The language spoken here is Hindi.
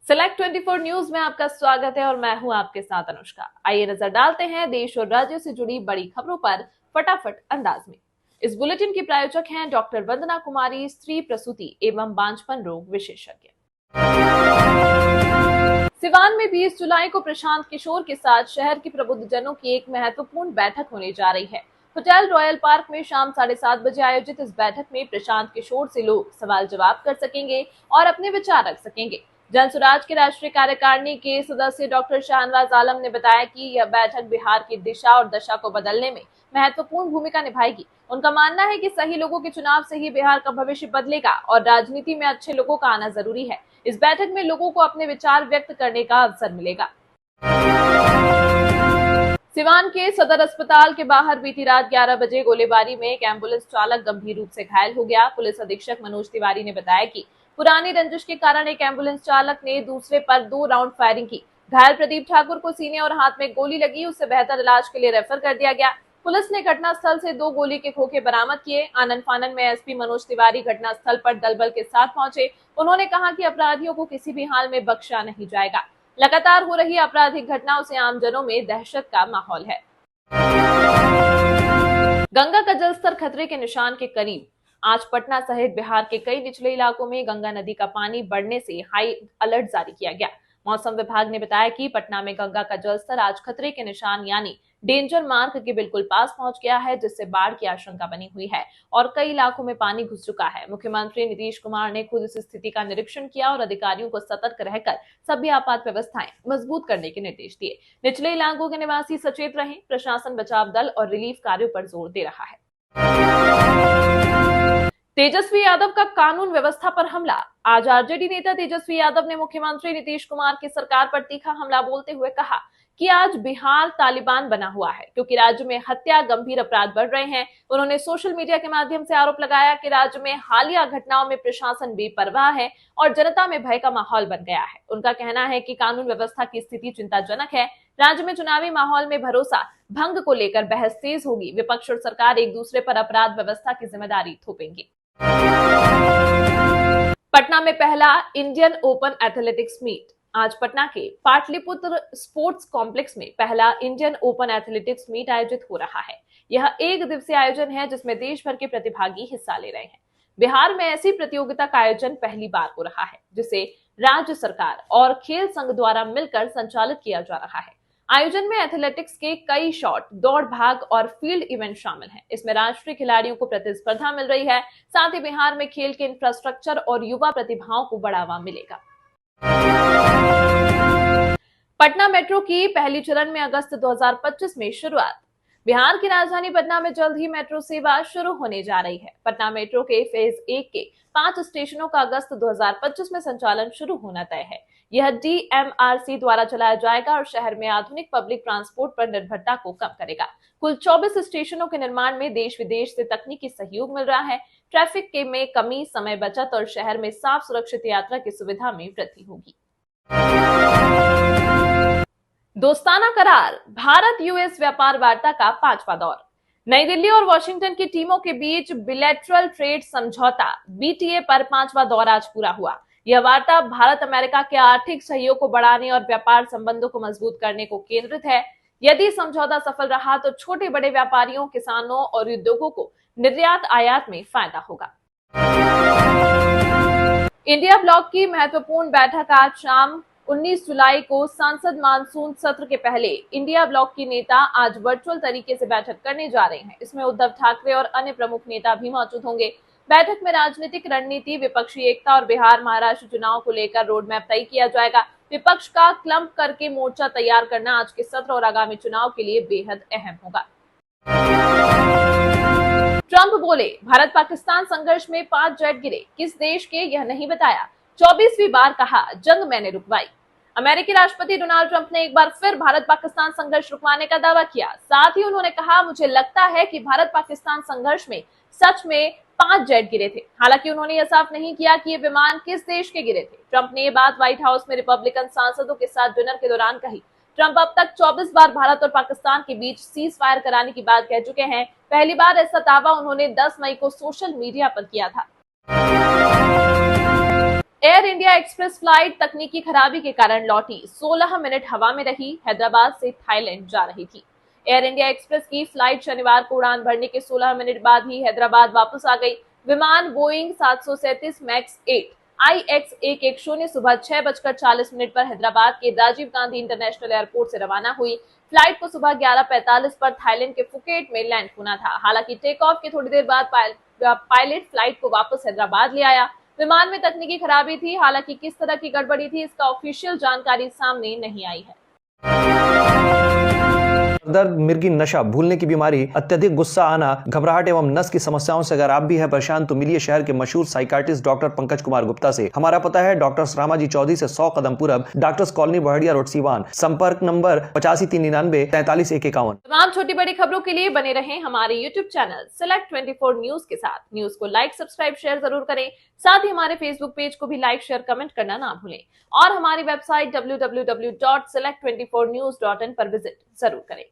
सेलेक्ट 24 न्यूज में आपका स्वागत है और मैं हूं आपके साथ अनुष्का। आइए नजर डालते हैं देश और राज्य से जुड़ी बड़ी खबरों पर फटाफट अंदाज में। इस बुलेटिन की प्रायोजक हैं डॉक्टर वंदना कुमारी, स्त्री प्रसूति एवं बांझपन रोग विशेषज्ञ। सिवान में 20 जुलाई को प्रशांत किशोर के साथ शहर के प्रबुद्धजनों की एक महत्वपूर्ण बैठक होने जा रही है। होटल रॉयल पार्क में शाम 7:30 बजे आयोजित इस बैठक में प्रशांत किशोर से लोग सवाल जवाब कर सकेंगे और अपने विचार रख सकेंगे। जन स्वराज के राष्ट्रीय कार्यकारिणी के सदस्य डॉक्टर शाहनवाज आलम ने बताया कि यह बैठक बिहार की दिशा और दशा को बदलने में महत्वपूर्ण भूमिका निभाएगी। उनका मानना है कि सही लोगों के चुनाव से ही बिहार का भविष्य बदलेगा और राजनीति में अच्छे लोगों का आना जरूरी है। इस बैठक में लोगों को अपने विचार व्यक्त करने का अवसर मिलेगा। सिवान के सदर अस्पताल के बाहर बीती रात 11 बजे गोलीबारी में एक एम्बुलेंस चालक गंभीर रूप से घायल हो गया। पुलिस अधीक्षक मनोज तिवारी ने बताया कि पुरानी रंजिश के कारण एक एम्बुलेंस चालक ने दूसरे पर 2 राउंड फायरिंग की। घायल प्रदीप ठाकुर को सीने और हाथ में गोली लगी, उसे बेहतर इलाज के लिए रेफर कर दिया गया। पुलिस ने घटनास्थल से 2 गोली के खोखे बरामद किए। आनंद फानन में एसपी मनोज तिवारी घटनास्थल पर दलबल के साथ पहुंचे। उन्होंने कहा कि अपराधियों को किसी भी हाल में बख्शा नहीं जाएगा। लगातार हो रही आपराधिक घटनाओं से आमजनों में दहशत का माहौल है। गंगा का जलस्तर खतरे के निशान के करीब। आज पटना सहित बिहार के कई निचले इलाकों में गंगा नदी का पानी बढ़ने से हाई अलर्ट जारी किया गया। मौसम विभाग ने बताया कि पटना में गंगा का जलस्तर आज खतरे के निशान यानी डेंजर मार्क के बिल्कुल पास पहुंच गया है, जिससे बाढ़ की आशंका बनी हुई है और कई इलाकों में पानी घुस चुका है। मुख्यमंत्री नीतीश कुमार ने खुद इस स्थिति का निरीक्षण किया और अधिकारियों को सतर्क रहकर सभी आपात व्यवस्थाएं मजबूत करने के निर्देश दिए। निचले इलाकों के निवासी सचेत रहें। प्रशासन बचाव दल और रिलीफ कार्यों पर जोर दे रहा है। तेजस्वी यादव का कानून व्यवस्था पर हमला। आज आरजेडी नेता तेजस्वी यादव ने मुख्यमंत्री नीतीश कुमार की सरकार पर तीखा हमला बोलते हुए कहा कि आज बिहार तालिबान बना हुआ है क्योंकि राज्य में हत्या, गंभीर अपराध बढ़ रहे हैं। उन्होंने सोशल मीडिया के माध्यम से आरोप लगाया कि राज्य में हालिया घटनाओं में प्रशासन बेपरवाह है और जनता में भय का माहौल बन गया है। उनका कहना है कि कानून व्यवस्था की स्थिति चिंताजनक है। राज्य में चुनावी माहौल में भरोसा भंग को लेकर बहस तेज होगी। विपक्ष और सरकार एक दूसरे पर अपराध व्यवस्था की जिम्मेदारी थोपेंगे। पटना में पहला इंडियन ओपन एथलेटिक्स मीट। आज पटना के पाटलिपुत्र स्पोर्ट्स कॉम्प्लेक्स में पहला इंडियन ओपन एथलेटिक्स मीट आयोजित हो रहा है। यह एक दिवसीय आयोजन है जिसमें देश भर के प्रतिभागी हिस्सा ले रहे हैं। बिहार में ऐसी प्रतियोगिता का आयोजन पहली बार हो रहा है, जिसे राज्य सरकार और खेल संघ द्वारा मिलकर संचालित किया जा रहा है। आयोजन में एथलेटिक्स के कई शॉट, दौड़, भाग और फील्ड इवेंट शामिल हैं। इसमें राष्ट्रीय खिलाड़ियों को प्रतिस्पर्धा मिल रही है। साथ ही बिहार में खेल के इंफ्रास्ट्रक्चर और युवा प्रतिभाओं को बढ़ावा मिलेगा। पटना मेट्रो की पहली चरण में अगस्त 2025 में शुरुआत। बिहार की राजधानी पटना में जल्द ही मेट्रो सेवा शुरू होने जा रही है। पटना मेट्रो के फेज 1 के 5 स्टेशनों का अगस्त 2025 में संचालन शुरू होना तय है। यह DMRC द्वारा चलाया जाएगा और शहर में आधुनिक पब्लिक ट्रांसपोर्ट पर निर्भरता को कम करेगा। कुल 24 स्टेशनों के निर्माण में देश विदेश से तकनीकी सहयोग मिल रहा है। ट्रैफिक के में कमी, समय बचत और शहर में साफ सुरक्षित यात्रा की सुविधा में वृद्धि होगी। दोस्ताना करार, भारत यूएस व्यापार वार्ता का 5वां दौर। नई दिल्ली और वॉशिंगटन की टीमों के बीच बिलैटरल ट्रेड समझौता BTA पर 5वां दौर आज पूरा हुआ। यह वार्ता भारत अमेरिका के आर्थिक सहयोग को बढ़ाने और व्यापार संबंधों को मजबूत करने को केंद्रित है। यदि समझौता सफल रहा तो छोटे बड़े व्यापारियों, किसानों और उद्योगों को निर्यात आयात में फायदा होगा। इंडिया ब्लॉक की महत्वपूर्ण बैठक आज शाम 19 जुलाई को संसद मानसून सत्र के पहले इंडिया ब्लॉक की नेता आज वर्चुअल तरीके से बैठक करने जा रहे हैं। इसमें उद्धव ठाकरे और अन्य प्रमुख नेता भी मौजूद होंगे। बैठक में राजनीतिक रणनीति, विपक्षी एकता और बिहार महाराष्ट्र चुनाव को लेकर रोड मैप तय किया जाएगा। विपक्ष का क्लम्प करके मोर्चा तैयार करना आज के सत्र और आगामी चुनाव के लिए बेहद अहम होगा। ट्रंप बोले, भारत पाकिस्तान संघर्ष में 5 जेट गिरे, किस देश के यह नहीं बताया। 24वीं बार कहा, जंग मैंने रुकवाई। अमेरिकी राष्ट्रपति डोनाल्ड ट्रंप ने एक बार फिर भारत पाकिस्तान संघर्ष रुकवाने का दावा किया। साथ ही उन्होंने कहा, मुझे लगता है कि भारत पाकिस्तान संघर्ष में सच में 5 जेट गिरे थे। हालांकि उन्होंने यह साफ नहीं किया कि ये विमान किस देश के गिरे थे। ट्रंप ने ये बात व्हाइट हाउस में रिपब्लिकन सांसदों के साथ डिनर के दौरान कही। ट्रंप अब तक 24 बार भारत और पाकिस्तान के बीच सीज फायर कराने की बात कह चुके हैं। पहली बार ऐसा दावा उन्होंने 10 मई को सोशल मीडिया पर किया था। एयर इंडिया एक्सप्रेस फ्लाइट तकनीकी खराबी के कारण लौटी, 16 मिनट हवा में रही, हैदराबाद से थाईलैंड जा रही थी। एयर इंडिया एक्सप्रेस की फ्लाइट शनिवार को उड़ान भरने के 16 मिनट बाद ही हैदराबाद वापस आ गई। विमान बोइंग 737 मैक्स 8 IX110 सुबह 6:40 पर हैदराबाद के राजीव गांधी इंटरनेशनल एयरपोर्ट से रवाना हुई। फ्लाइट को सुबह 11:45 पर थाईलैंड के फुकेट में लैंड होना था। हालांकि टेक ऑफ के थोड़ी देर बाद पायलट फ्लाइट को वापस हैदराबाद ले आया। विमान में तकनीकी खराबी थी, हालांकि किस तरह की गड़बड़ी थी इसका ऑफिशियल जानकारी सामने नहीं आई है। दर्द, मिर्गी, नशा, भूलने की बीमारी, अत्यधिक गुस्सा आना, घबराहट एवं नस की समस्याओं से अगर आप भी हैं परेशान तो मिलिए शहर के मशहूर साइकाट्रिस्ट डॉक्टर पंकज कुमार गुप्ता से। हमारा पता है डॉक्टर रामाजी चौधरी से 100 कदम पूरब, doctors colony Bahadiya road Siwan. संपर्क नंबर 8539934151। तमाम छोटी बड़ी खबरों के लिए बने रहें हमारे यूट्यूब चैनल सेलेक्ट 24 न्यूज के साथ। न्यूज को लाइक, सब्सक्राइब, शेयर जरूर करें। साथ ही हमारे फेसबुक पेज को भी लाइक, शेयर, कमेंट करना ना भूलें और हमारी वेबसाइट www.select24news.in पर विजिट जरूर करें।